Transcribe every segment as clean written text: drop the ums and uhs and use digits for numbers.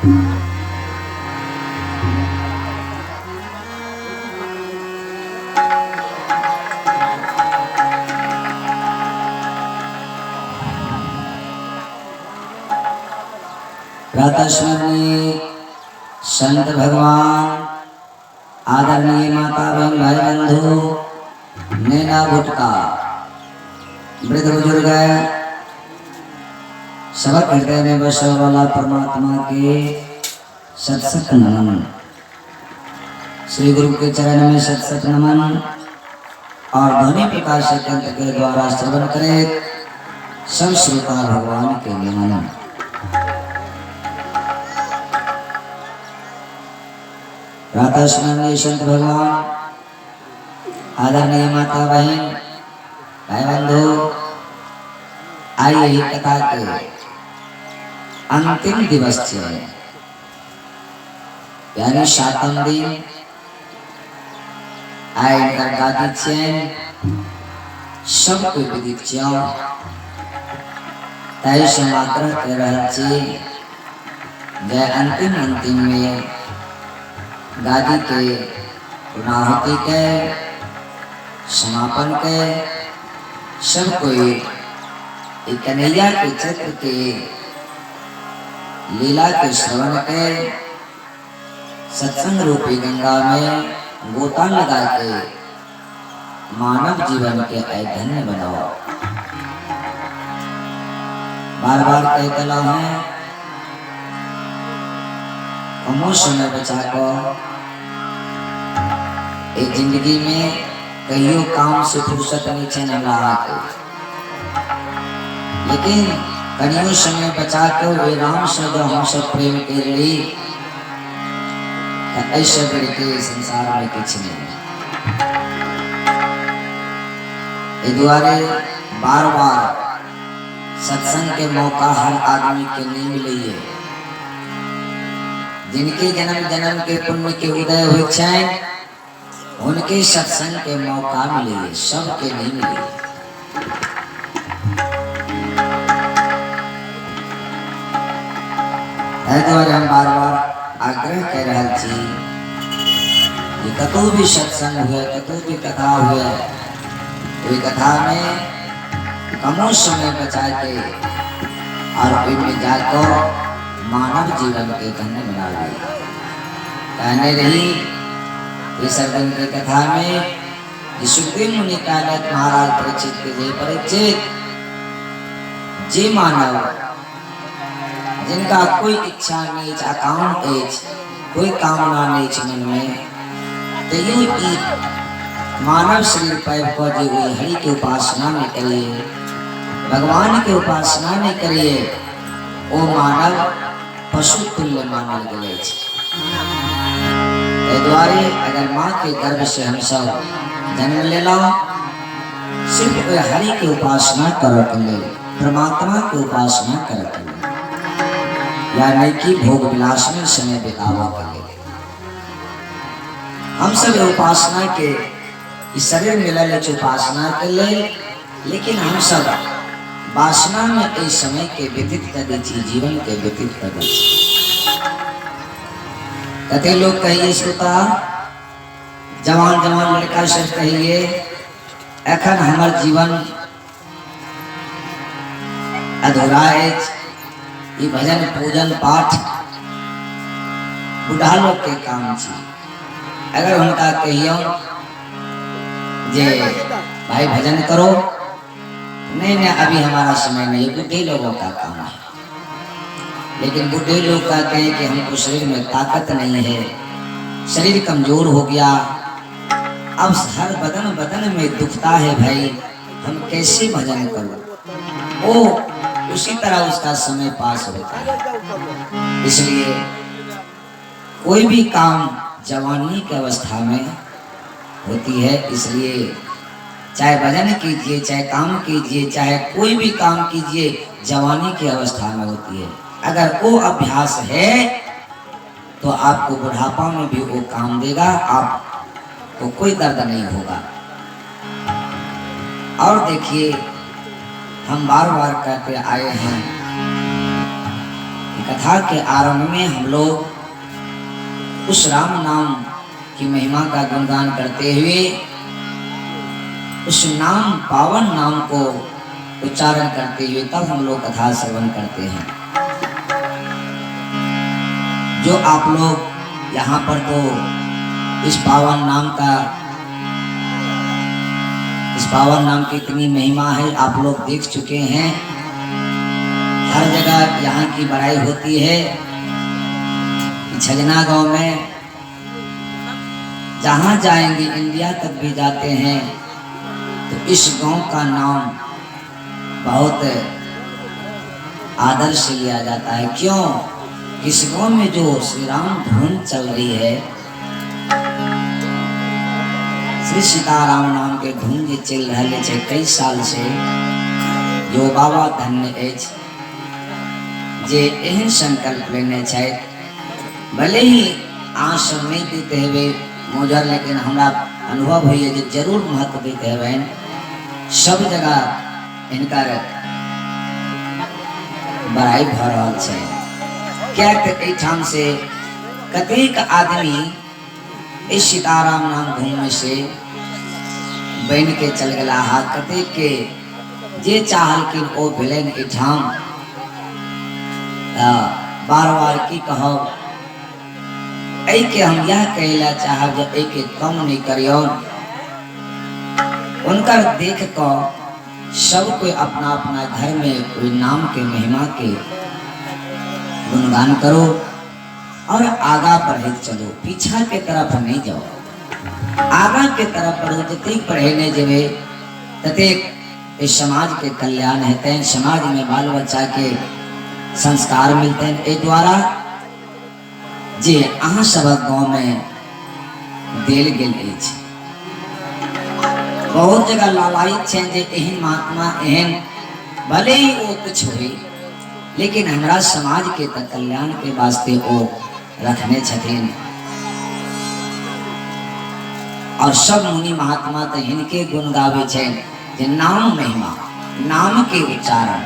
प्रातः स्मरणीय संत भगवान, आदरणीय माता बहन भाई बंधु, नैना गुटका, वृद्ध बुजुर्ग, सबक हृदय में बसा वाला परमात्मा के सत सत नमन। श्री गुरु के चरण में सत सत नमन और ध्वनि प्रकाश यंत्र के द्वारा श्रवण करे सब श्रोता भगवान के नमन। प्रातः स्मरणीय संत भगवान, आदरणीय माता बहन भाई बंधु, आइए ही कथा के अंतिम दिवस है, यानी 7वां दिन आए गादी चैन सबको विदित तय समाग्रह कर रहा जय अंतिम में गादी के पूर्णाहुति के समापन के सब कोई कन्हैया के चक्र के लीला के श्रवण के सत्संग रूपी गंगा में गोता लगा के मानव जीवन के धन्य बनाओ। बार बार कहते हैं कमो समय बचा को एक जिंदगी में कईयों काम से फुर्सत नहीं छे के, लेकिन कनियों समय बचा के वे राम से जो हम सब प्रेम के लिए ऐसे बढ़ के संसार में कुछ नहीं। ये द्वारे बार बार सत्संग के मौका हर आदमी के नहीं मिले। जिनके जन्म जन्म के पुण्य के उदय हुए छे उनके सत्संग के मौका मिले, सबके नहीं मिले। द्वारे हम बार बार आग्रह कर रहे छी कि कतो भी सत्संग हुए, कतो भी कथा हुए, कोई कथा में कमो समय बचा के और कोई में जाकर मानव जीवन के धन्य बना ली। कहने रही इस अर्जुन की कथा में सुखदेव मुनि कहते महाराज परीक्षित के जय परीक्षित, जे मानव जिनका कोई इच्छा नहीं, आकांक्षा कोई कामना नहीं मन में, तो यूं मानव शरीर पैर को जो हरि की उपासना नहीं करिए, भगवान की उपासना नहीं करिए, वो मानव पशु तुल्य मानल गए। द्वारे अगर माँ के गर्भ से हम सब जन्म ले लो, सिर्फ हरि की उपासना करके ले, परमात्मा की उपासना करके ले, या नहीं कि भोग विलास में समय बितावा कर ले। हम सब उपासना के इस शरीर मिलल उपासना के ले, लेकिन हम सब वासना में इस समय के व्यतीत कर दी, जीवन के व्यतीत कर दी। कते लोग कहिए श्रोता जवान जवान लड़का से कहिए एखन हमार जीवन अधूरा है, ये भजन पूजन पाठ बुढ़ा लोग के काम छी। अगर उनका कहियो जे भाई भजन करो, नहीं अभी हमारा समय नहीं, बुढ़े लोगों का काम है। लेकिन बुढ़े लोग कहते हैं कि हमको शरीर में ताकत नहीं है, शरीर कमजोर हो गया, अब हर बदन बदन में दुखता है भाई, हम कैसे भजन करूं। ओ उसी तरह उसका समय पास होता है। इसलिए कोई भी काम जवानी की अवस्था में होती है, इसलिए चाहे भजन कीजिए, चाहे काम कीजिए, चाहे कोई भी काम कीजिए, जवानी की अवस्था में होती है। अगर वो अभ्यास है तो आपको बुढ़ापा में भी वो काम देगा, आपको कोई दर्द नहीं होगा। और देखिए हम बार बार कहते आए हैं कथा के आरंभ में हम लोग उस राम नाम की महिमा का गुणगान करते हुए उस नाम पावन नाम को उच्चारण करते हुए तब हम लोग कथा श्रवण करते हैं। जो आप लोग यहाँ पर तो इस पावन नाम की इतनी महिमा है आप लोग देख चुके हैं। हर जगह यहाँ की बड़ाई होती है। झजना गांव में जहाँ जाएंगे, इंडिया तक भी जाते हैं, तो इस गांव का नाम बहुत आदर से लिया जाता है। क्यों? इस गांव में जो श्री राम धुन चल रही है, श्री सीताराम नाम के धुन जे चल रहे छे कई साल से, जो बाबा धन्य एज जे एहन संकल्प लेने छे, भले ही आँच नहीं देते हुए मोजर, लेकिन हमारा अनुभव हुई है जे जरूर महत्व देते हुए सब जगह इनका बड़ाई भ रहा है। क्या एठाम से कतेक आदमी इस सीताराम नाम धुन में से बन के चल गला हा, कतेक के जे चाहल कि ओ भेलन एठाम बार बार की कहब के हम यह कहला चाहब जो एक कम नहीं करियो। उनका देख कर सब कोई अपना अपना घर में कोई नाम के महिमा के गुणगान करो और आगा बढ़े चलो, पीछा के तरफ नहीं जाओ, आगा के तरफ बढ़ो। जतेक पढ़े जेबे ततेक इस समाज के कल्याण हेते, समाज में बाल बच्चा के संस्कार मिलते हैं। ए द्वारा जे अहाँ सब गाँव में देल गेल अछि, बहुत जगह लालायित छे जे एहन महात्मा एहन भले ही वो कुछ हुई, लेकिन हमारा समाज के कल्याण के वास्ते वो रखने छथिन। और सब मुनि महात्मा तो इनके गुण गावे छे जे नाम महिमा, नाम के उच्चारण,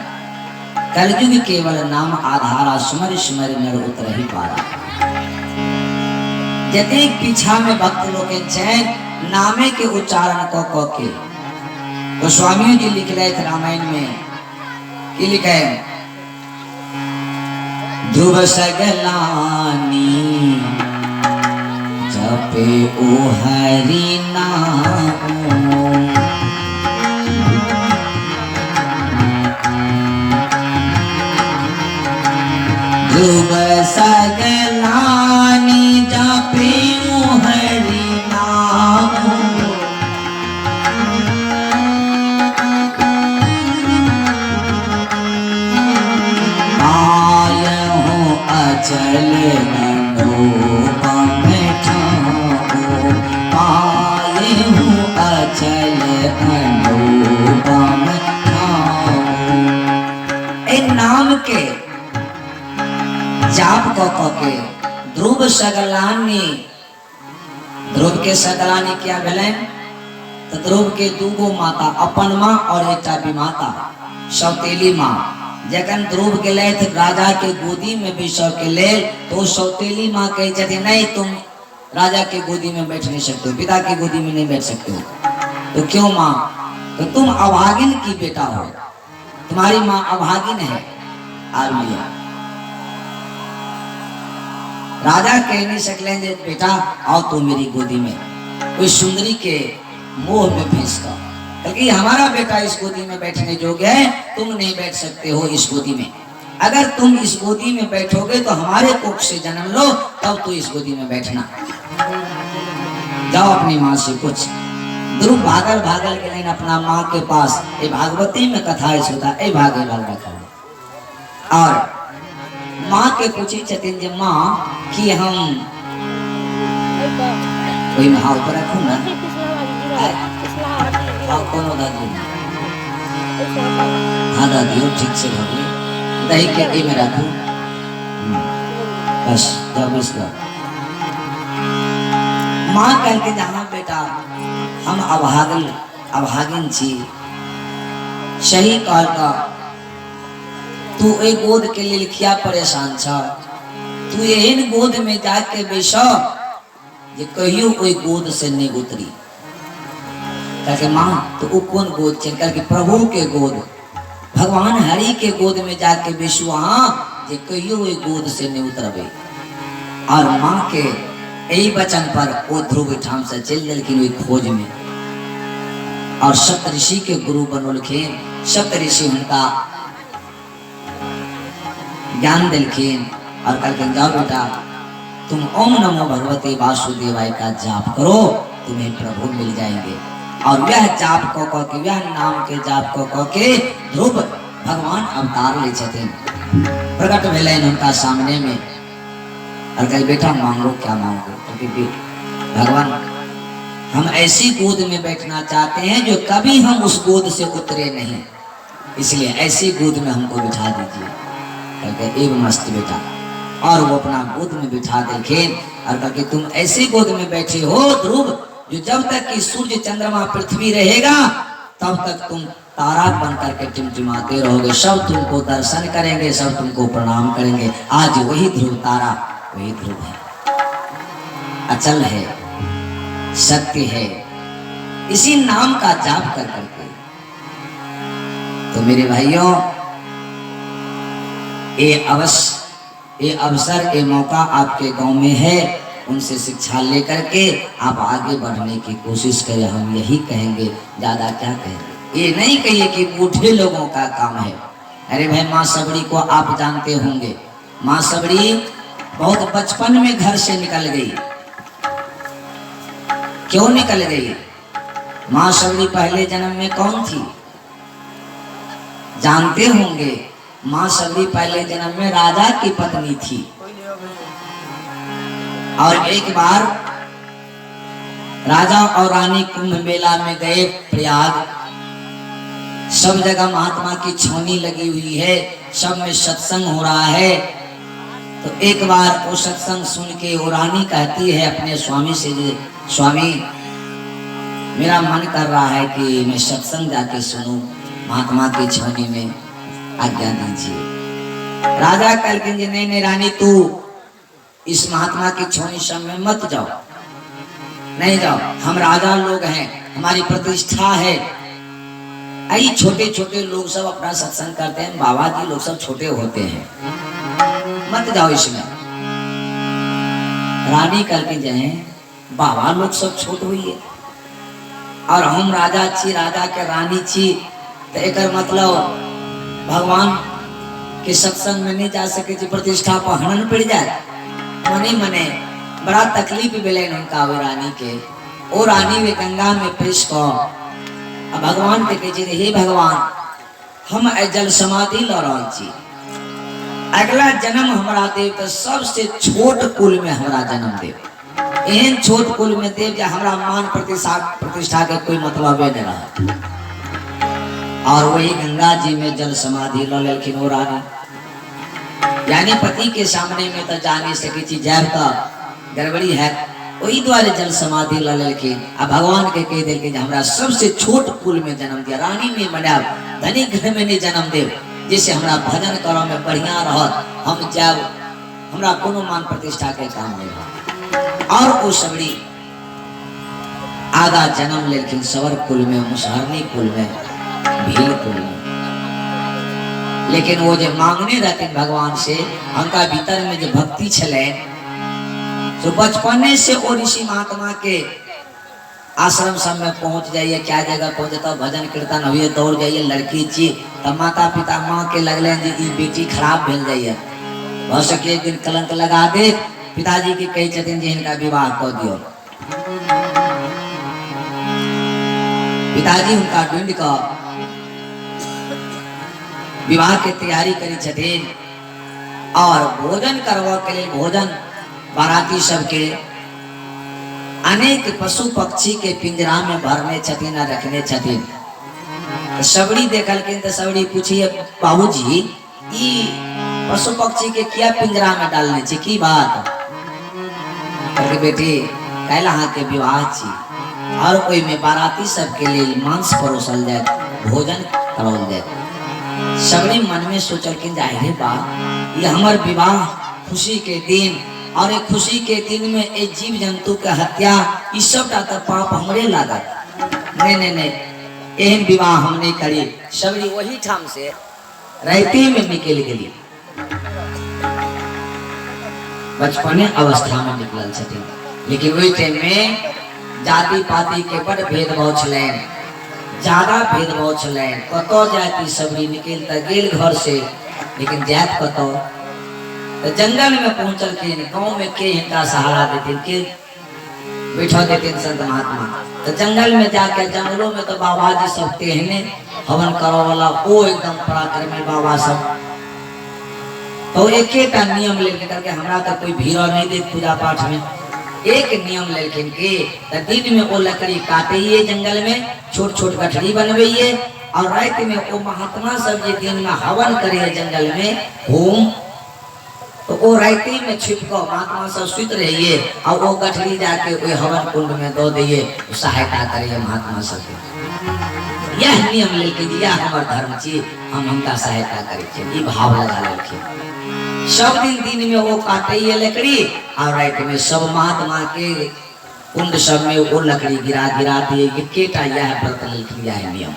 कलयुग केवल नाम आधारा, सुमर सुमर नर उतर ही पारा। यदि पीछा में भक्त लोग नामे के उच्चारण को के गोस्वामी जी लिख रहे थे रामायण में, कि लिखे ध्रुव सगलानी जपे ओ हरि नाम, ध्रुव सगलानी जपे ओ हरि नाम, आयहु अचल अनुपम ठाकुर, आयहु अचल अनुपम ठाकुर। ए नाम के जाप को के ध्रुव सगलानी, ध्रुव के सगलानी क्या भेलन? तो ध्रुव के दूगो माता, अपन माँ और एक विमाता सौतेली माँ। जखन ध्रुव गए थे राजा के गोदी में बैठो के लेल, तो सौतेली माँ कहे नहीं तुम राजा के गोदी में बैठ नहीं सकते हो, पिता की गोदी में नहीं बैठ सकते हो। तो क्यों माँ? तो तुम अभागिन की बेटा हो, तुम्हारी माँ अभागिन है। आलिया राजा कह नहीं सकले बेटा आओ तो मेरी गोदी में, कोई सुंदरी के मोह में फंस कर, क्योंकि हमारा बेटा इस गोदी में बैठने योग्य है, तुम नहीं बैठ सकते हो इस गोदी में। अगर तुम इस गोदी में बैठोगे तो हमारे कोख से जन्म लो, तब तो इस गोदी में बैठना। जाओ अपनी माँ से कुछ। ध्रुव भागल भागल के लिए अपना माँ के पास, ये भागवती में कथा है सुधा, ए भागे भाग रखा। और माँ के पूछी छथिन जे माँ कि हम कोई में हाथ पर रखूं ना, कोनो दादी हाँ दादी ठीक से भगले दही के में रखूं, बस जब इसका माँ कहते जहाँ बेटा हम अभागिन छी, सही काल का तू ए गोद के लिए लिखिया परेशान छ, तू एहन गोद में जाके बैसो जे कहियो कोई गोद से नहीं उतरी। कहे माँ तो वो कौन गोद चल करके प्रभु के गोद, भगवान हरि के गोद में जाके बैसु वहां जे कहियो वो गोद से नहीं उतरबे। और माँ के यही वचन पर वो ध्रुव ठाम से चल दिलखिन वही खोज में, और सप्त ऋषि के गुरु बनोलखिन। सप्त ऋषि उनका ज्ञान दिलखिन और कहलखिन जाओ बेटा तुम ओम नमो भगवते वासुदेवाय का जाप करो, तुम्हें प्रभु मिल जाएंगे। और वह जाप को कह के, वह नाम के जाप को कह के ध्रुव भगवान अवतार ले छथिन, प्रकट भेले उनका सामने में। और कहे बेटा मांगो क्या मांगो, क्योंकि भगवान हम ऐसी गोद में बैठना चाहते हैं जो कभी हम उस गोद से उतरे नहीं, इसलिए ऐसी गोद में हमको बिठा दीजिए। कहते एवं मस्त बेटा, और वो अपना गोद में बिठा देखें और कहते तुम ऐसी गोद में बैठे हो ध्रुव जो जब तक कि सूर्य चंद्रमा पृथ्वी रहेगा तब तक तुम तारा बन करके टिमटिमाते रहोगे, सब तुमको दर्शन करेंगे, सब तुमको प्रणाम करेंगे। आज वही ध्रुव तारा, वही ध्रुव है, अचल है, सत्य है, इसी नाम का जाप कर करके। तो मेरे भाइयों ये अवसर, ये मौका आपके गांव में है, उनसे शिक्षा लेकर के आप आगे बढ़ने की कोशिश करें। हम यही कहेंगे, ज्यादा क्या कहेंगे। ये नहीं कहिए कि बूढ़े लोगों का काम है। अरे भाई माँ सबड़ी को आप जानते होंगे, माँ सबड़ी बहुत बचपन में घर से निकल गई। क्यों निकल गई? माँ सबड़ी पहले जन्म में कौन थी जानते होंगे? माँ सबड़ी पहले जन्म में राजा की पत्नी थी। और एक बार राजा और रानी कुंभ मेला में गए प्रयाग, सब जगह महात्मा की छावनी लगी हुई है, सब में सत्संग हो रहा है। तो एक बार वो सत्संग सुन के वो रानी कहती है अपने स्वामी से, स्वामी मेरा मन कर रहा है कि मैं सत्संग जाके सुनूं महात्मा की छावनी में, आज्ञा दीजिए। राजा कहलखिन जी नहीं रानी तू इस महात्मा की छावनी सब में मत जाओ, नहीं जाओ, हम राजा लोग हैं, हमारी प्रतिष्ठा है। आई छोटे छोटे लोग सब अपना सत्संग करते हैं, बाबा जी लोग सब छोटे होते हैं, मत जाओ इसमें। रानी करके जाए बाबा लोग सब छोट हुई है और हम राजा छी, राजा के रानी छी, तो एक मतलब भगवान के सत्संग में नहीं जा सके, प्रतिष्ठा पर हनन पड़ जाए। मने मने बड़ा तकलीफ मिले उनका वो रानी के। वो रानी वे गंगा में पेश को भगवान के कहे हे भगवान हम जल समाधि ल रहा छी, अगला जन्म हमारा देव तो सबसे छोट कुल में हमारा जन्म देव, एहन छोट कुल में देव जो हमारा मान प्रतिष्ठा के कोई मतलब नहीं रहा। और वही गंगा जी में जल समाधि ल लेकिन वो रानी, यानी पति के सामने में तो जा नहीं सकी थी, जब तो गड़बड़ी है, वही द्वारे जल समाधि ल लेकिन अब भगवान के कह दे कि हमरा सबसे छोट कुल में जन्म दिया, रानी ने बना धनिक घर में नहीं जन्म दे, जिससे हमरा भजन करो में बढ़िया रहत, हम जब हमरा कोनो मान प्रतिष्ठा के काम नहीं रहा। और वो सबड़ी आधा जन्म लेकिन सवर कुल में, मुसहरनी कुल में, भील कुल में। लेकिन वो जो मांगने रहते भगवान से, उनका भीतर में जो भक्ति छले, जो बचपने से वो ऋषि महात्मा के आश्रम सब में पहुंच जाइए, क्या जगह पहुंच जाता भजन कीर्तन हुए, दौड़ जाइए, लड़की छी तब माता पिता माँ के लगले जी बेटी खराब भेल जाइए, हो सके एक दिन कलंक लगा दे, पिताजी के कही छथिन जी इनका विवाह कर दियो। पिताजी उनका ढूंढ का विवाह की तैयारी करी छथिन और भोजन करवा के लिए भोजन बाराती सबके अनेक पशु पक्षी के पिंजरा में भरने छथिन और रखने छथिन। तो सबड़ी देखलखिन तो सबड़ी पूछिए बाबूजी ई पशु पक्षी के क्या पिंजरा में डालने छी, की बात? बेटी कल अहाँ के विवाह छी और कोई में बाराती सबके लिए मांस परोसल जाए, भोजन करल जाए। सबने मन में सोचल कि जाहिर बात ये हमार विवाह खुशी के दिन और एक खुशी के दिन में एक जीव जंतु का हत्या इस सब का पाप हमरे लागत। नहीं नहीं नहीं एहन विवाह हम नहीं करी। सबरी वही ठाम से रहते में निकल गई। बचपने अवस्था में निकल छथिन, लेकिन वही टाइम में जाति पाति के बड़ भेदभाव छलन, ज्यादा भेदभाव छलन। कतो जाति सबरी निकल त गेल घर से, लेकिन जात कतो तो जंगल में पहुंचल के गांव में के इनका सहारा देते, के बैठा देते संत महात्मा। तो जंगल में जाके जंगलों में तो बाबा जी सब तेहने हवन करो वाला वो एकदम पराक्रमी बाबा सब। तो एक नियम लेके करके हमरा तो कोई भीड़ नहीं दे पूजा पाठ में। एक नियम लेकिन के दिन में वो लकड़ी काटे जंगल में, छोट छोट गठरी बनवाइए, और रात में वो महात्मा सब जे दिन में हवन करे जंगल में होम, तो वो राइते में छिपको महात्मा सब सुत रहिए और वो गठरी जाके कोई हवन कुंड में दो दिए, सहायता करिए महात्मा सब। यह नियम लेके दिया हमार धर्म छी, हम उनका सहायता करे ये भाव लगा लेके सब दिन में वो काटे लकड़ी, और रात में सब महात्मा के कुंड सब में वो लकड़ी गिरा गिरा दिए। केटा यह व्रत लेके यह नियम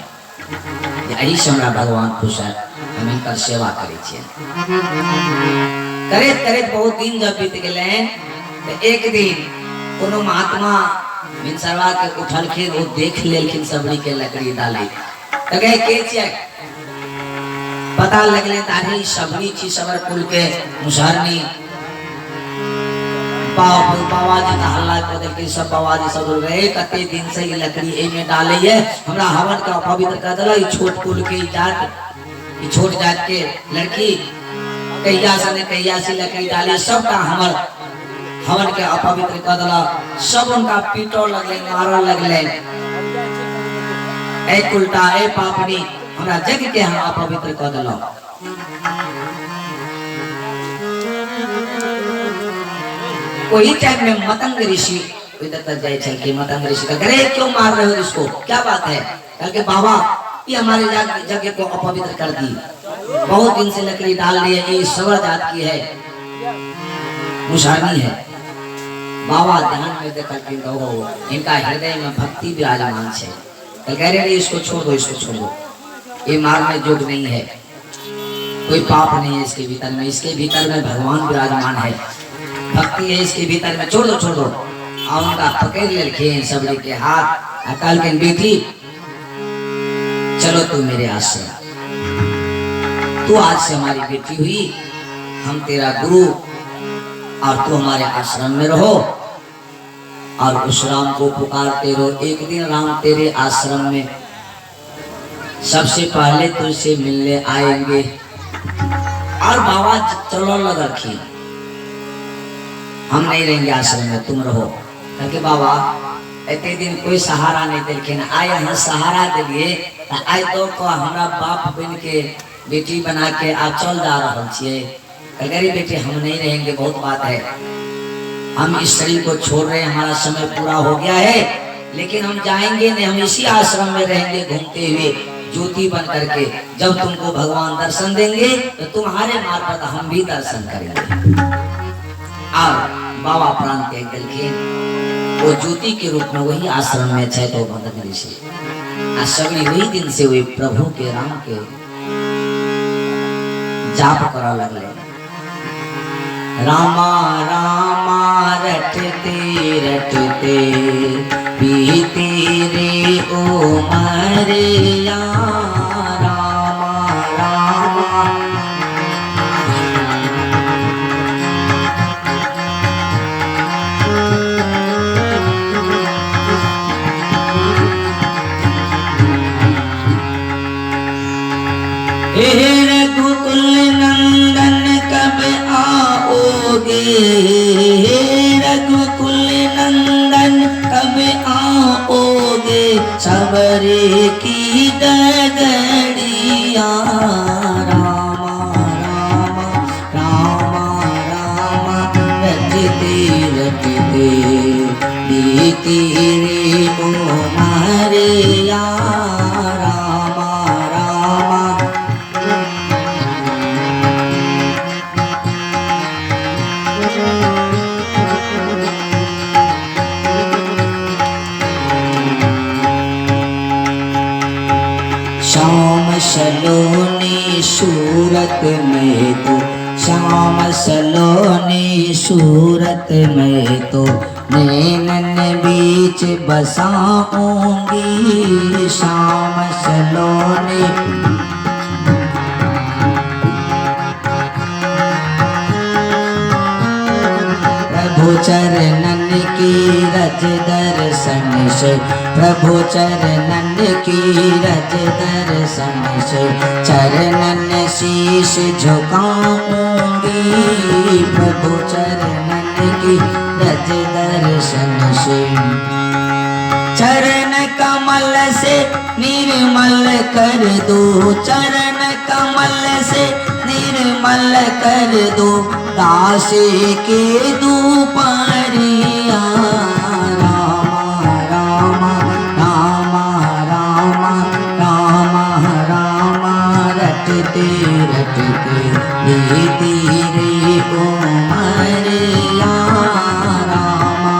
यही से हमरा भगवान खुश है, हम इनकर सेवा करे छिए। करे करे बहुत दिन जब बीत गए, तो एक दिन कोनो महात्मा मिनसरवा के उठल के वो देख लेकिन सबरी के लकड़ी डाली, तो कहे के छिए पता लगले तारी सबरी छी सबर कुल के मुसहरनी बाबा जी का हल्ला कर दे के सब बाबा जी सब रहे कते दिन से ये लकड़ी ए में डाले है, हमरा हवन का पवित्र कर दला। ई छोट कुल के जात, ई छोट जात के लड़की कहिया से लकड़ी डाले, सब का हमर हवन के अपवित्र कर दला। सब उनका पीटो लगले, मारो लगले, ए उल्टा ए पापनी हमरा जग के हम अपवित्र कर दला। वही टाइम में मतंग ऋषि इधर जाए चल के मतंग ऋषि का अरे क्यों मार रहे हो इसको, क्या बात है? कल के बाबा ये हमारे जगह को अपवित्र कर दी, बहुत दिन से लकड़ी डाल रही है, ये सवर जात की है, मुसहरनी है। बाबा ध्यान में देखा कि इनका हृदय में भक्ति विराजमान है। कल कह रहे इसको छोड़ दो, इसको छोड़ दो, ये मारने योग्य नहीं है, कोई पाप नहीं है इसके भीतर में, इसके भीतर में भगवान विराजमान है, भक्ति है इसके भीतर में, छोड़ दो छोड़ दो। और उनका पकड़ लेके सबरी के हाथ अकाल के बेटी चलो तू मेरे आश्रम, तू आज से हमारी बेटी हुई, हम तेरा गुरु और तू हमारे आश्रम में रहो। और उस राम को पुकारते रहो। एक दिन राम तेरे आश्रम में सबसे पहले तुझसे मिलने आएंगे। और बाबा चलो लग रखी, हम नहीं रहेंगे आश्रम में, तुम रहो। क्योंकि बाबा इतने दिन कोई सहारा नहीं देखे, आए यहाँ सहारा दिलिए, आज तो को हमारा बाप बन के बेटी बना के आप चल जा रहा छे। कलगरी बेटी हम नहीं रहेंगे, बहुत बात है, हम इस शरीर को छोड़ रहे हैं, हमारा समय पूरा हो गया है, लेकिन हम जाएंगे नहीं, हम इसी आश्रम में रहेंगे घूमते हुए ज्योति बन करके। जब तुमको भगवान दर्शन देंगे तो तुम्हारे मार्फत हम भी दर्शन करेंगे। और बाबा प्राण त्याग करके वो ज्योति के रूप में वही आश्रम में छह तो बंधन ऋषि सभी वही दिन से वे प्रभु के राम के जाप करा लगले। रामा रामा रटते रटते बीते रे ओ मरिया, रामा रामा हे रघुकुल नंदन कब आओगे, रघुकुल नंदन कब आओगे, सबरे की डगड़िया, रामा रामा रामा रामा रटते रटते बीती रे ओ मरिया, रामा रामा सलोनी सूरत में तो, श्याम सलोनी सूरत में तो नैनन बीच बसाऊंगी। श्याम सलोनी प्रभु चरणन की रज दर्शन से, प्रभु चरणन की रज दर्शन से चरणन शीश झुकाऊंगी। प्रभु चरणन की रज दर्शन से चरण कमल से निर्मल कर दो, चरण कमल से निर्मल कर दो दासी के दुपहरिया। रामा रामा रामा रामा रामा रामा रटते रटते बीती रे उमरिया। रामा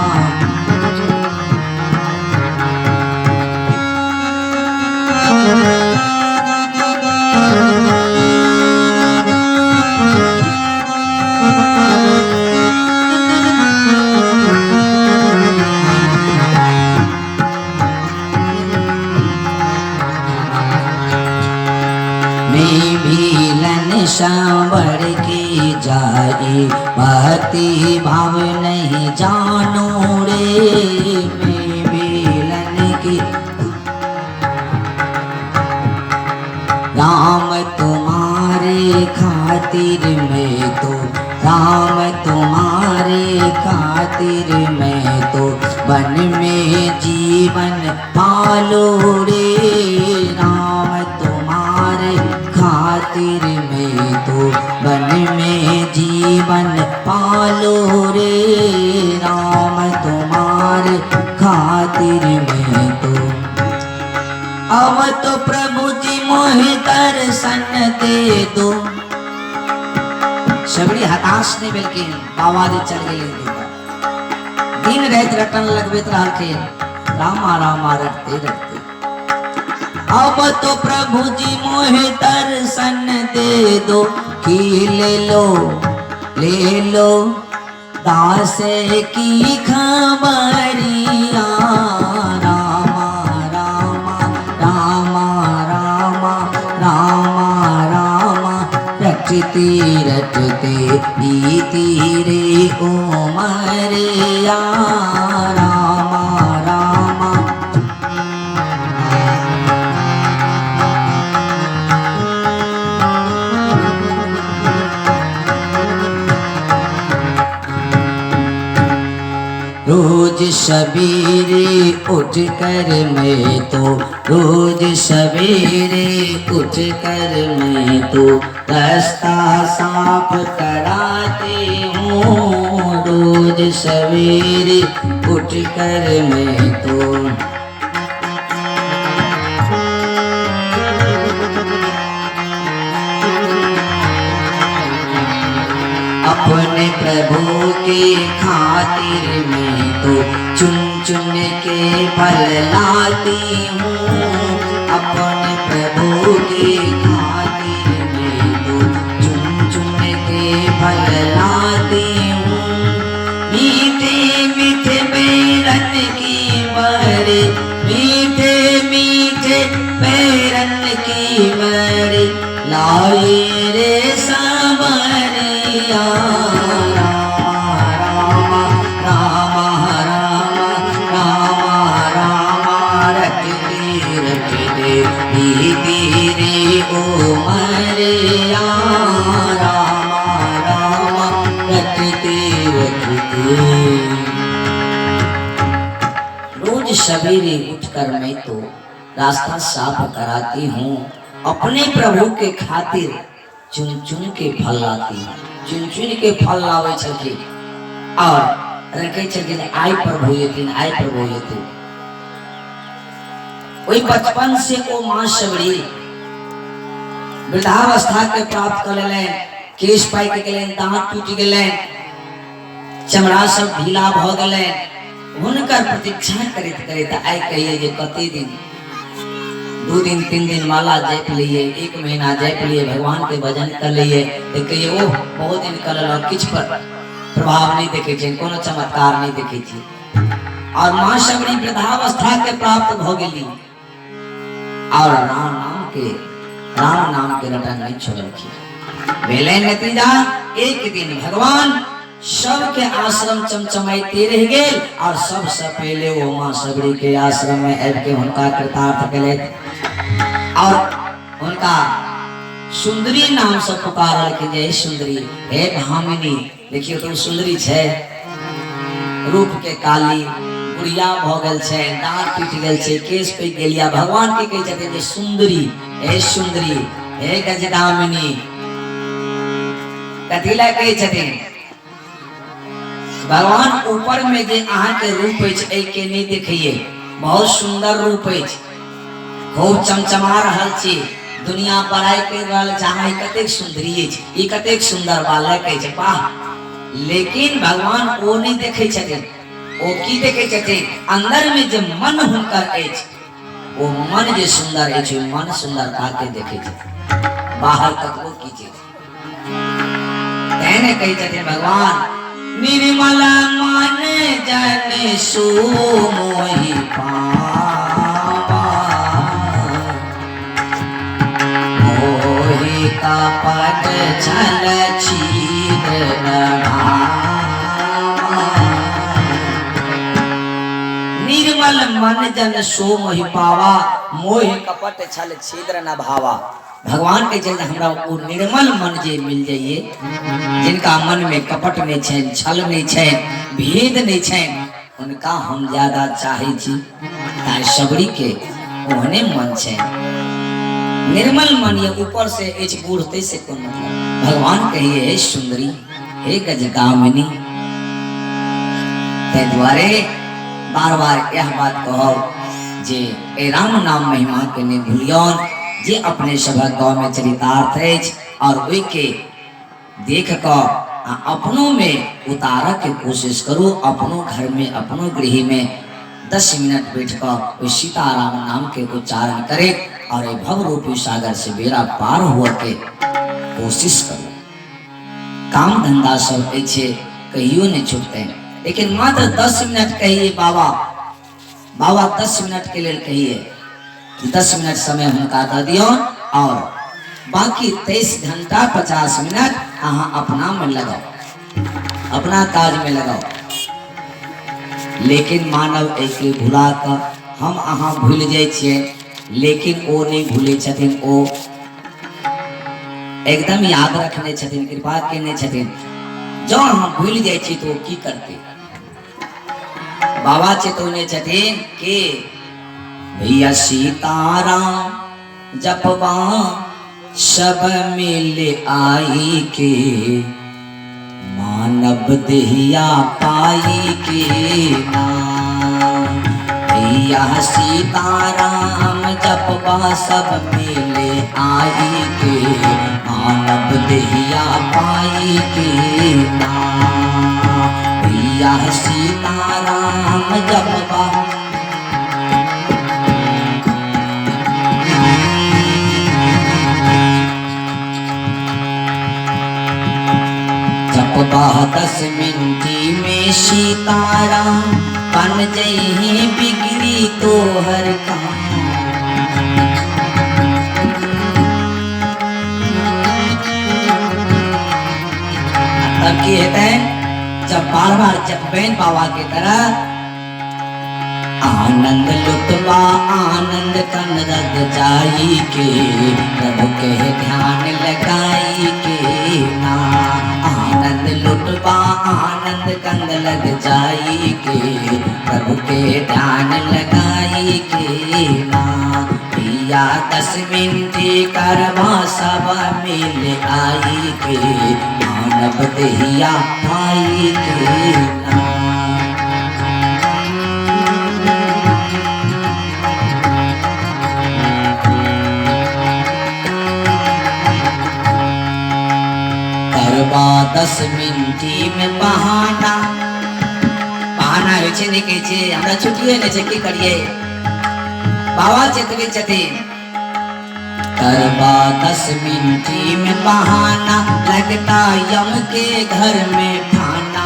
सांवर की जाए भक्ति भाव नहीं जानो रे। मैं बेलन की राम तुम्हारे खातिर मैं तो, राम तुम्हारे खातिर मैं तो वन में जीवन पालो रे। राम तुम्हारे खातिर मैं तो वन में जीवन पालो रे। राम तुम्हारे खातिर मैं तो, अब तो प्रभु जी मोहि दर्शन दे दो। सबरी हताश ने बल्कि बाबा जी चल गए दिन रात रटन लगबे रहते रामा रामा रटते रटते। अब तो प्रभु जी मोहे दर्शन दे दो कि ले लो दास की खबरिया। रामा रामा रामा रामा रामा रामा रटते रटते बीती रे उमरिया। रामा रामा रोज सवेरे उठ कर मैं तो, रोज सवेरे उठ कर मैं तो रास्ता साफ कराती हूँ। रोज सवेरे उठ कर मैं तो अपने प्रभु के खातिर मैं तो चुन चुन के फल लाती हूँ। अपने प्रभु के खातिर मैं तो चुन चुन के फल लाती हूँ। मीठे मीठे बैरन की बरे, मीठे मीठे बैरन की बरे लाए रे सावरिया। रामा रामा रामा रामा रामा रटते रटते बीती रे उमरिया। रामा रामा रटते रटते। रोज सवेरे उठकर मैं तो रास्ता साफ कराती हूँ। अपने प्रभु के खातिर चुन चुन के फल लाती हूँ। चुन चुन के फल लावे छलखिन और रखे छलखिन आय प्रभु यतिन आय प्रभु यतिन। वही बचपन से वो माँ सबरी वृद्धावस्था के प्राप्त कर ले, केश पाई के गले, दांत टूट गए, चमड़ा सब ढीला भ गए। हुनकर प्रतीक्षा करित करित आय कहिए जे कते दिन 2 दिन 3 दिन माला जप लिए, 1 महीना जप लिए, भगवान के भजन कर लिए, तो कहिए ओ बहुत दिन कर किछ पर प्रभाव नहीं देखे छे, कोनो चमत्कार नहीं देखे छे। और मां शबरी वृद्धावस्था के प्राप्त भ गेली और राम नाम के रटन नहीं छोड़लखिन। भेले नतीजा एक दिन भगवान सबके आश्रम चमचमाते रह गेल और सबसे पहले वो मां सबरी के आश्रम में आबि के हुनका कृतार्थ केले और उनका सुंदरी नाम से पुकारल कि जय सुंदरी, हे भामिनी। देखियो तो सुंदरी छे, रूप के काली, बुढ़िया भ गेल छे, दांत टूट गेल छे, केश पे गेलिया। भगवान के कहे छथिन जे सुंदरी, हे गजदामिनी। कथिला कहे छथिन भगवान ऊपर में जे अहाँ के रूप अछि ए के नहीं देखिए, बहुत सुंदर रूप अछि, खूब चमचमा रहल छी, दुनिया बड़ाई कर रहल चाहे कतेक सुंदरी अछि, ई कतेक सुंदर बालक अछि, वाह। लेकिन भगवान ओ नहीं देखे छथिन, ओ की देखे छथिन अंदर में जे मन हुनकर अछि, ओ मन जे सुंदर अछि, मन सुंदरता के देखे छथिन, बाहर कतबो कीजिए। कहने कही छथिन भगवान निर्मल मन जन सो मोहि पावा, मोहि कपट छल छिद्र निर्मल मन जन सो मोहि पावा, मोहि कपट छल छिद्र न भावा। भगवान के चलते हमरा वो निर्मल मन जे मिल जाइए, जिनका मन में कपट नहीं छे, छल नहीं छे, भेद नहीं छे, उनका हम ज्यादा चाहे छी। ताई सबरी के ओहने मन छे, निर्मल मन, ये ऊपर से एच बूढ़ते से कोन मतलब। भगवान कहिए हे सुंदरी, हे गजगामिनी। ते द्वारे बार बार यह बात कहो जे ए राम नाम महिमा के ने भूलियौन, जे अपने सभक गाँव में चरितार्थ अछि और ओइ के देख कर अपनों में उतार के कोशिश करो। अपनों घर में, अपनों गृह में 10 मिनट बैठ कर सीताराम नाम के उच्चारण करे और भव रूपी सागर से बेड़ा पार हुआ के कोशिश करो। काम धंधा सब ऐसे कहियो नहीं छूटते, लेकिन मात्र 10 मिनट कहिए बाबा, बाबा 10 मिनट के लिए कहिए, 10 मिनट समय हुनका दे दियो और बाकी 23 घंटा 50 मिनट अहाँ अपना में लगाओ, अपना काज में लगाओ। लेकिन मानव एक भुला कर हम अहाँ भूल जाए छिए, लेकिन ओ नहीं भूले छथिन, ओ एकदम याद रखने छथिन, कृपा केने छथिन। जो हम भूल जाए छी तो की करते। बाबा चेतौने छथिन के भैया सीताराम जपवा सब मिल आई के, मानव देहिया पाई के नाम। भैया सीताराम जपवा सब मिल आई के, मानव देहिया पाई के नाम। भैया सीताराम जपवा जपवा 10 मिनटी में सीताराम, बन जही बिगड़ी तो हर काम। तब कहते हैं जब बार बार जपबेन बाबा की तरह, आनंद लुटवा आनंद कन रग जाई के, प्रभु के ध्यान लगाई के ना। आनंद लुटवा आनंद कंद लग जाई के, प्रभु के ध्यान लगाई के ना। भैया 10 मिनट करवा सब मिल आई के, मानव देहिया पाई के ना। करवा 10 मिनटी में बहाना, बहाना होय छै नहीं कहै छै, हमरा छुट्टिए नहीं छै, की करिए। बाबा चेतबे छथिन करवा 10 मिनटी में बहाना, लगता यम के घर में ठाना।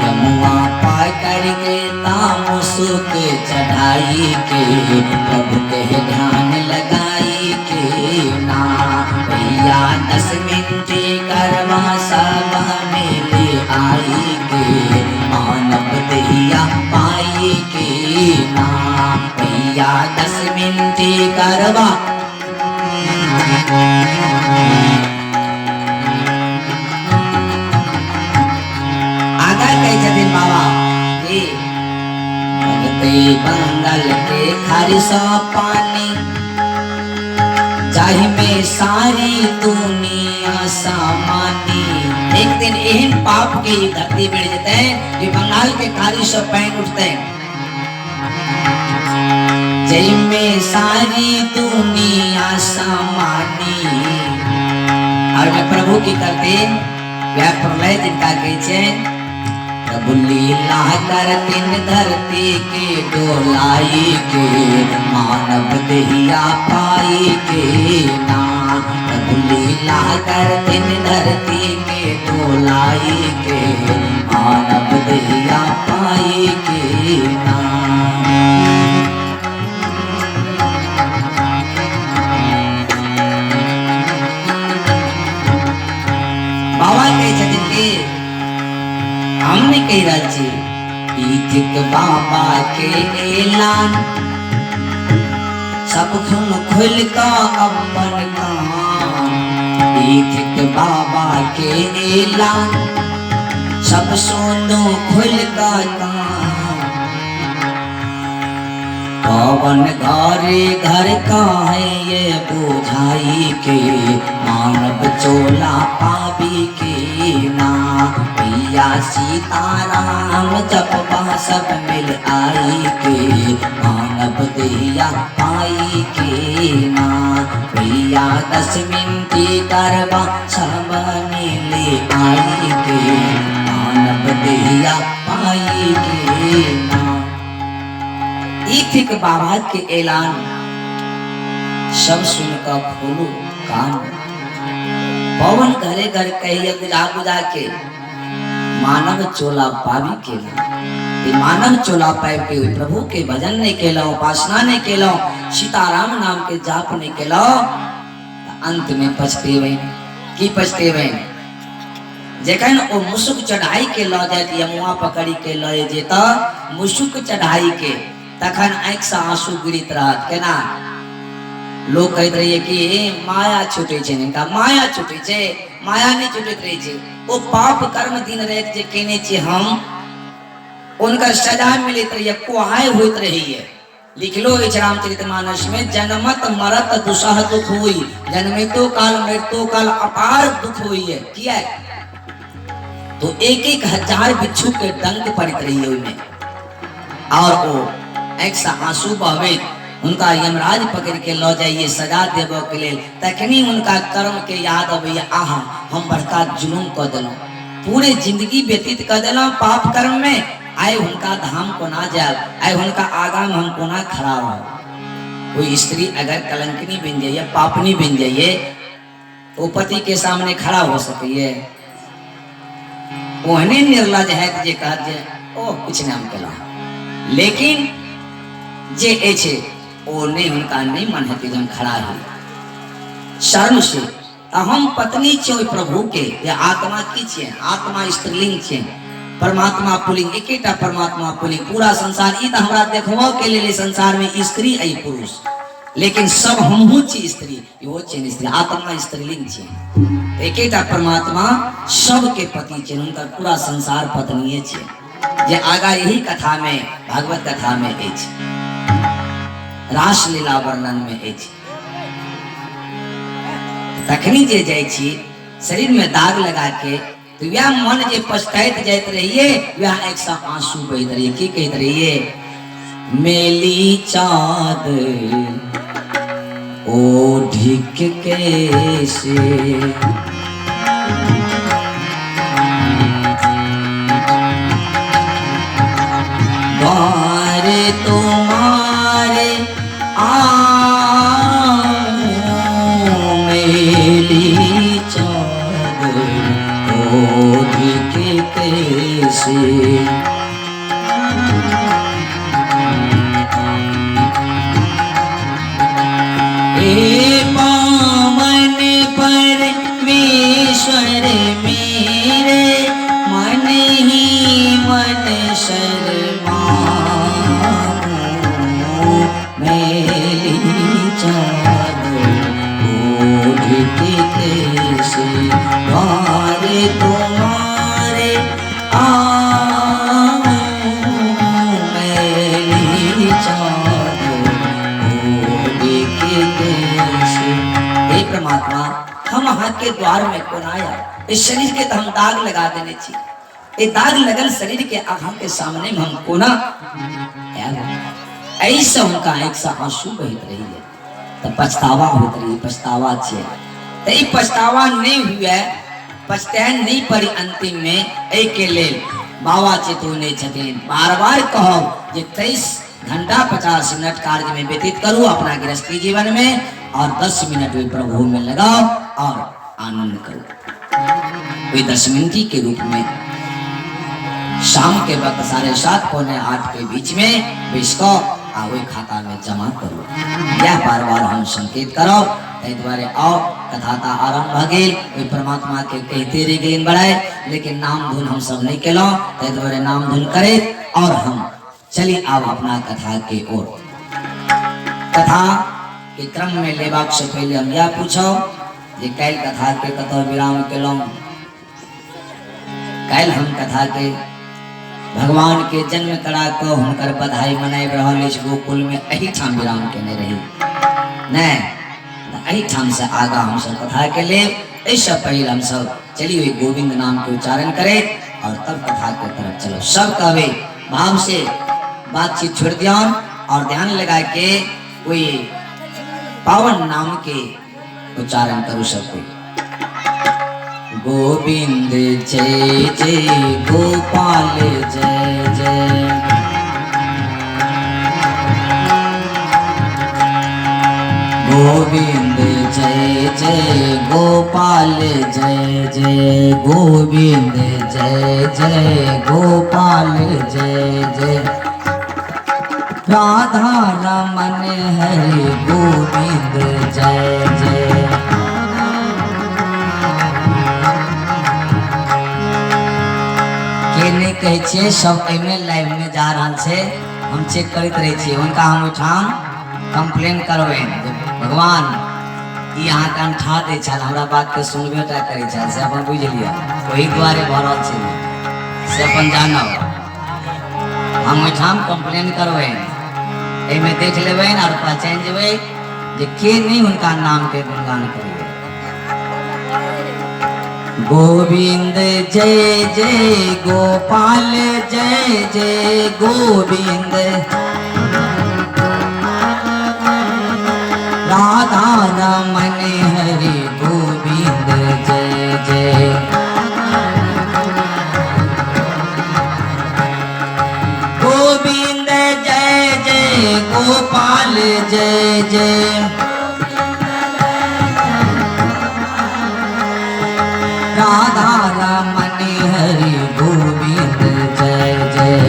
यमुआ पार करके तामुसुक चढ़ाई के, प्रभु के ध्यान लगाई के ना। भैया 10 मिनटी करवा सभा में ले आई के, मानव दहिया पाई के ना। भैया 10 मिनटी करवा आगा कही बाबा बंगल के खारिशा पानी, चाहे में सारी दुनिया सामानी। एक दिन एहन पाप के धरती बढ़ जाते हैं कि बंगाल के खारिश पैन उठते हैं। जय में सारी दुनिया सामानी। और मैं प्रभु की करते वह प्रलय जिनका कहे प्रभु लीला करतिन धरती के डोलाई के, मानव दहिया पाई के ना। प्रभु लीला करतिन धरती के डोलाई के, मानव दहिया पाई के ना। बाबा के जगत के हमने कही राज्य ईथिक बाबा के ऐलान, सब खून खुल का अपन काम। ईथिक बाबा के ऐलान, सब सोनो खुल का काम। पवन घरे घर का है ये बुझाई के, मानव चोला पाबी के ना। भैया सीताराम जपवा सब मिल आई के, मानव दहिया पाई के ना। भैया 10 मिनटी करवा सब मिल आई के, मानव दहिया पाई के ना। ईथिक बाबा के ऐलान सब सुनकर खोलो कान। पवन घरे घर कहिए बुझा बुझा के, मानव चोला पावी के ला। मानव चोला पाए के प्रभु के भजन नहीं केला, उपासना नहीं केला, सीताराम नाम के जाप नहीं केला, अंत में पछतेवे की पछतेवे। जखन ओ मुसुक चढ़ाई के ल जात, यमुआ पकड़ी के लए जेता मुसुक चढ़ाई के, तखन आँख से आंसू गिरित रहत। केना लोग कहते रहिए कि माया छूटे छे, इनका माया छूटे छे, माया नहीं छूटत रही छे। वो पाप कर्म दिन रात जे केने छे हम, उनका सजा मिलत रही, कोहाय होइत रही है। लिखलो है रामचरितमानस में, जन्मत मरत दुसह दुख हुई, जन्मितो काल मृत्यु काल अपार दुख हुई है। किया है? तो 1-1 बिच्छू के डंक पड़त रही है उनमें, और वो एक सा आंसू बहवे, उनका यमराज पकड़ के लो जाइए सजा देव के लिए। तखनी उनका कर्म के याद अबे, आहा हम बड़का जुलूम कर दिलो, पूरे जिंदगी व्यतीत कर दिलो पाप कर्म में। आए उनका धाम को ना जाए, आए उनका आगाम हम को ना खड़ा हो। कोई स्त्री अगर कलंकनी बन जाइए, पापनी बन जाइए, तो पति के सामने खड़ा हो सके। ओहने निर्लज है जे कह जे ओ कुछ नाम केला, लेकिन जे एछे ओ नहीं, उनका नहीं मन है कि हम खड़ा है शर्म से। हम पत्नी छे प्रभु के, या आत्मा की छे, आत्मा स्त्रीलिंग छे, परमात्मा पुलिंग, एकेटा परमात्मा पुलिंग। पूरा संसार ई त हमरा देखबो के लिए संसार में स्त्री आई पुरुष, लेकिन सब हमहु छी स्त्री, यो छे स्त्री, आत्मा स्त्रीलिंग छे। एकेटा परमात्मा सबके पति छे, उनका पूरा संसार पत्नीये छे। जे आगा यही कथा में, भागवत कथा में अछि, रास लीला वर्णन में अछि। तखनी जे जाय छी शरीर में दाग लगा के, तो वह मन जे पछताइत जाइत रहिए, वह एक सा आंसू बहत रहिए। की कहत रहिए? मेली चाँद ओ ढिक के से, बारे तुम्हारे गोधी के कैसे पावन परमेश्वर मेरे मन ही मन शर्माऊं मेरी चादर ओढ़ के कैसे द्वारे तुम्हारे आऊं मेरी चादर ओढ़ के कैसे। हे परमात्मा हम वहां के द्वार में कौन आया, इस शरीर के तो हम दाग लगा देने चाहिए, ये दाग लगल शरीर के आंखों के सामने में हम कोना ऐसा उनका एक सा आंसू बहित रही है तो पछतावा होत रही, पछतावा छे तो ये पछतावा नहीं हुआ, पछतान नहीं पड़ी अंतिम में एक के लेल बाबा चेतुने छथिन बार बार कहो जे 23 घंटा 50 मिनट कार्य में व्यतीत करूं अपना गृहस्थी जीवन में और 10 मिनट भी प्रभु में लगाओ और आनंद करो। कोई 10 मिनट के रूप में शाम के वक्त 7:30 पौने 8 के बीच में इसको आवै खाता में जमा करो। यह बार बार हम संकेत करो द्वारे आओ कथा आरंभ भगेल कोई परमात्मा के कहते रह गए बढ़ाए लेकिन नाम धुन हम सब नहीं केलो द्वारे नाम धुन करे और हम चलिए आओ अपना कथा के ओर। कथा के क्रम में लेबाक से पहले हम यह पूछो जे कैल कथा के कतो विराम केलो, कैल हम कथा के भगवान के जन्म करा को हुनकर बधाई मनाई रहल गोकुल में एही ठाम विराम केने रही ने एही ठाम से आगा हम सब कथा के ले ऐसा पहले हम सब चलिए गोविंद नाम के उच्चारण करें और तब कथा के तरफ चलो। सब कहे भाव से बातचीत छोड़ दिया और ध्यान लगा के कोई पावन नाम के उच्चारण करो सब कोई। गोविंद जय जय गोपाल जय जय गोविंद जय जय गोपाल जय जय गोविंद जय जय गोपाल जय जय राधा रमन हरि गोविंद जय जय। कहे छे सब एमे लाइव में जा रहा से हम चेक करते रहे छे उनका हम उठाम कंप्लेन करवे भगवान यहाँ का ठा दे छल हमरा बात के सुनबे टा करे छल से अपन बुझ लिया वही द्वारे भरल छे से अपन जानब हम उठाम कंप्लेन करवे एमे देख लेवे और पहचान जेवे जे के नहीं उनका नाम के गुणगान करिए। गोविंद जय जय गोपाल जय जय गोविंद राधा रमन हरि गोविंद जय जय गोविंद जय जय गोपाल जय जय राधा रमन हरि गोविंद जय जय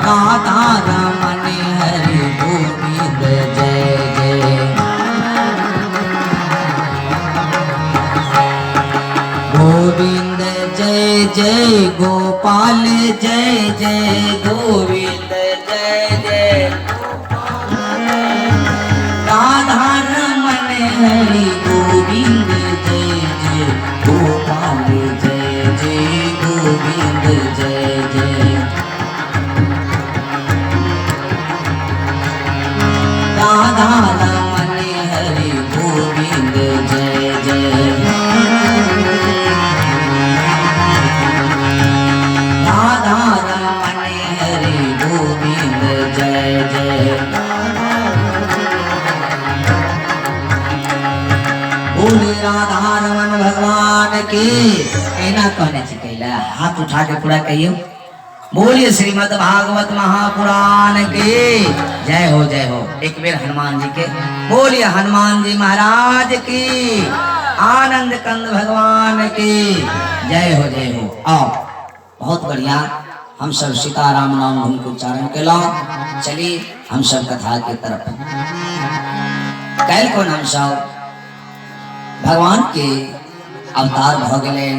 राधा रमन हरि गोविंद जय जय गोविंद जय जय गोपाल जय जय गोविंद जय जय राधा हरि गोविंद जय जय गोपाल जय जय गोविंद जय जय राधा रमन हरि गोविंद जय जय राधा रमन हरि गोविंद जय जय राधा रमन भगवान के एना कहने चाहिए हाथ उठा के पूरा कहियो बोलिए श्रीमद् भागवत महापुराण की जय हो जय हो। एक बेर हनुमान जी के बोलिए हनुमान जी महाराज की, आनंद कंद भगवान की जय हो जय हो। आओ बहुत बढ़िया, हम सब सीताराम नाम धुन को उच्चारण के लो। चलिए हम सब कथा के तरफ। कैल को हम सब भगवान के अवतार भ गए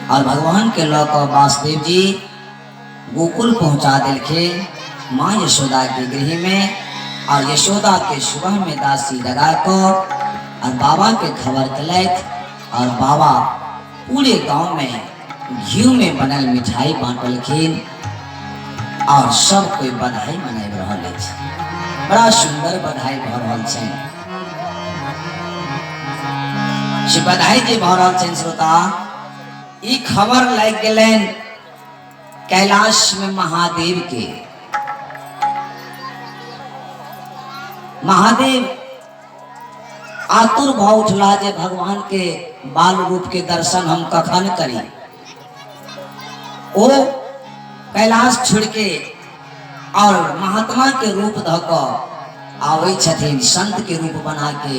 और भगवान के लौक वासुदेव जी गोकुल पहुंचा दिलखे माँ यशोदा के गृह में। और यशोदा के सुबह में दासी लगा को और बाबा के खबर कलैत और बाबा पूरे गांव में घी में बनल मिठाई बांटलखिन और सब कोई बधाई मनाई रहल अछि। बड़ा सुंदर बधाई भ रहल छै। से बधाई जे भ रहल छै श्रोता, ई खबर लाग गेलन कैलाश में महादेव के। महादेव आतुर भाव उठला जे भगवान के बाल रूप के दर्शन हम कखन करी। ओ कैलाश छोड़ के और महात्मा के रूप धक आवे छथिन, संत के रूप बना के,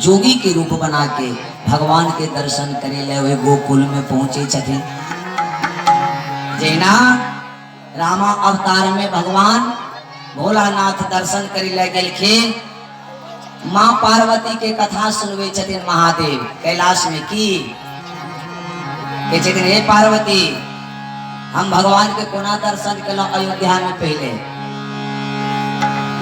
जोगी के रूप बना के भगवान के दर्शन करे ले वे गोकुल में पहुंचे छथिन। जेना रामा अवतार में भगवान भोलानाथ दर्शन करे ले गेलखिन, माँ पार्वती के कथा सुनवे छथिन महादेव कैलाश में की के छथिन, हे पार्वती हम भगवान के कोना दर्शन केलो अयोध्या में पहले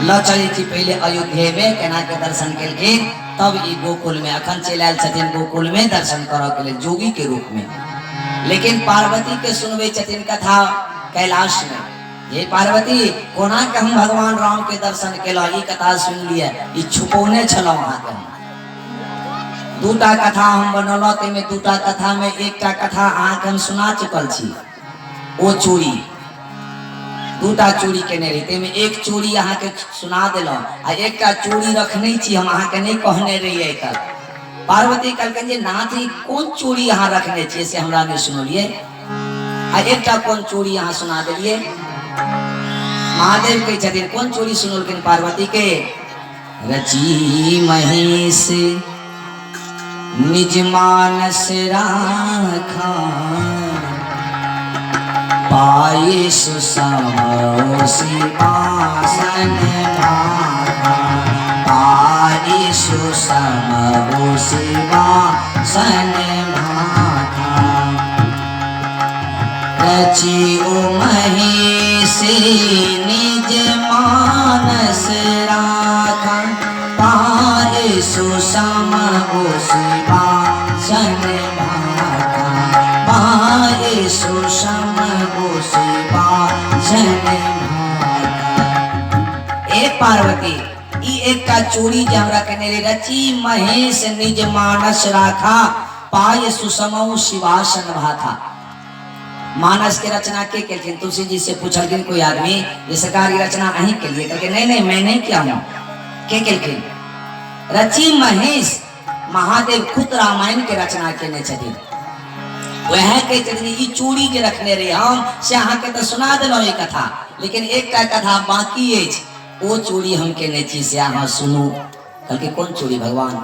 ल चली थी, पहले अयोध्या में केना के दर्शन केलखिन, तब ई गोकुल में अखन चल आयल छथिन गोकुल में दर्शन करऽ के लिए जोगी के रूप में। लेकिन पार्वती के सुनवे छथिन कथा कैलाश में, ये पार्वती कोना के हम भगवान राम के दर्शन केलो ई कथा सुन लिए, ई छुपौने छलो वहां के। दूटा कथा हम बनौलो, ते में दूटा कथा में एकटा कथा अहाँ के हम सुना चुकल छी, ओ चोरी दूटा चोरी केने रही, ते में एक चोरी अहाँ के सुना दिलो आ एकटा चोरी रखने छी हम अहाँ के नहीं कहने रहिए कल। पार्वती कहलकन जे नाथ ई कौन चोरी अहाँ रखने छी से हमरा नहीं सुनलिए, आ एकटा कौन चोरी अहाँ सुना दिलिए। महादेव कहे छथिन कौन चोरी सुनलखिन पार्वती के, रची महेश निज मानस राखा, पाये सुसम सिंहासन ढाका, पाये सुसम सिंहासन ढाका, रची महेशी निज मानस राखा, पाये सुसम सिंहासन ढाका, पाये सुसम ए पार्वती ई एक का चोरी जे हमरा कने रे, रची महेश निज मानस राखा, पाय सुसमौ शिवासन भाथा। मानस के रचना के केलखिन, तुलसी जी से पूछलखिन कोई आदमी ये सरकार की रचना अहीं के लिए, कहके नहीं नहीं मैं नहीं किया हूं, के केलखिन रची महेश महादेव खुद रामायण के रचना केने छथिन। वह के चली चोरी के रखने रहे हम से अहाँ के तो सुना दिलो ये कथा, लेकिन एक का कथा बाकी है, वो चोरी हम के नहीं से अहाँ सुनू। कल के कौन चोरी भगवान